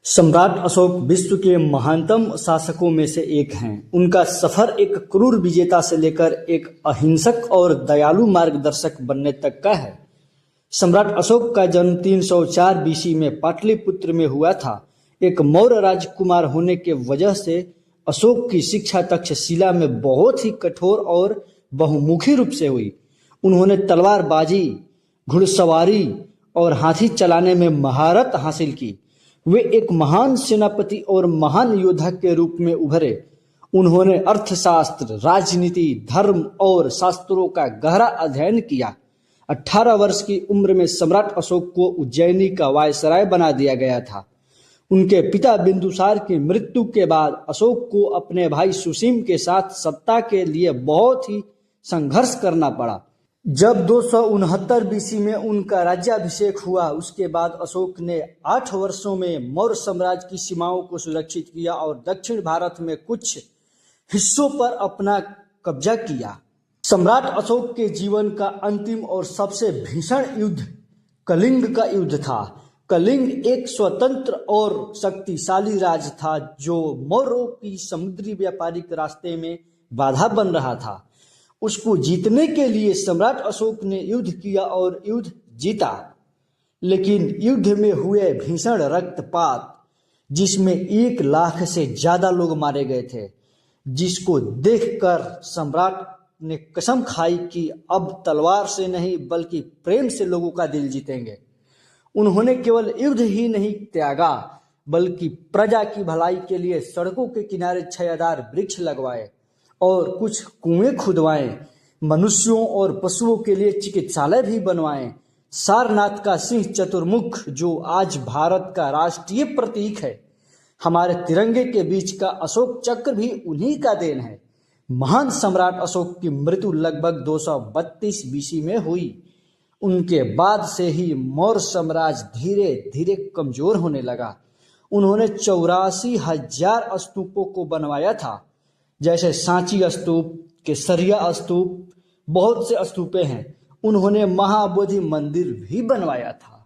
सम्राट अशोक विश्व के महानतम शासकों में से एक हैं। उनका सफर एक क्रूर विजेता से लेकर एक अहिंसक और दयालु मार्गदर्शक बनने तक का है। सम्राट अशोक का जन्म 304 बीसी में पाटलिपुत्र में हुआ था। एक मौर्य राजकुमार होने के वजह से अशोक की शिक्षा तक्षशिला में बहुत ही कठोर और बहुमुखी रूप से हुई। उन्होंने तलवारबाजी, घुड़सवारी और हाथी चलाने में महारत हासिल की। वे एक महान सेनापति और महान योद्धा के रूप में उभरे। उन्होंने अर्थशास्त्र, राजनीति, धर्म और शास्त्रों का गहरा अध्ययन किया। 18 वर्ष की उम्र में सम्राट अशोक को उज्जैनी का वायसराय बना दिया गया था। उनके पिता बिंदुसार की मृत्यु के बाद अशोक को अपने भाई सुसीम के साथ सत्ता के लिए बहुत ही संघर्ष करना पड़ा। जब 269 बीसी में उनका राज्याभिषेक हुआ, उसके बाद अशोक ने 8 वर्षों में मौर्य साम्राज्य की सीमाओं को सुरक्षित किया और दक्षिण भारत में कुछ हिस्सों पर अपना कब्जा किया। सम्राट अशोक के जीवन का अंतिम और सबसे भीषण युद्ध कलिंग का युद्ध था। कलिंग एक स्वतंत्र और शक्तिशाली राज्य था जो मौर्यों की समुद्री व्यापारिक रास्ते में बाधा बन रहा था। उसको जीतने के लिए सम्राट अशोक ने युद्ध किया और युद्ध जीता। लेकिन युद्ध में हुए भीषण रक्तपात, जिसमें 1 लाख से ज्यादा लोग मारे गए थे, जिसको देखकर सम्राट ने कसम खाई कि अब तलवार से नहीं बल्कि प्रेम से लोगों का दिल जीतेंगे। उन्होंने केवल युद्ध ही नहीं त्यागा, बल्कि प्रजा की भलाई के लिए सड़कों के किनारे छायादार वृक्ष लगवाए और कुछ कुएं खुदवाए। मनुष्यों और पशुओं के लिए चिकित्सालय भी बनवाए। सारनाथ का सिंह चतुर्मुख, जो आज भारत का राष्ट्रीय प्रतीक है, हमारे तिरंगे के बीच का अशोक चक्र भी उन्हीं का देन है। महान सम्राट अशोक की मृत्यु लगभग 232 बीसी में हुई। उनके बाद से ही मौर्य साम्राज्य धीरे धीरे कमजोर होने लगा। उन्होंने 84,000 स्तूपों को बनवाया था, जैसे सांची स्तूप, केसरिया स्तूप, बहुत से स्तूपे हैं। उन्होंने महाबोधि मंदिर भी बनवाया था।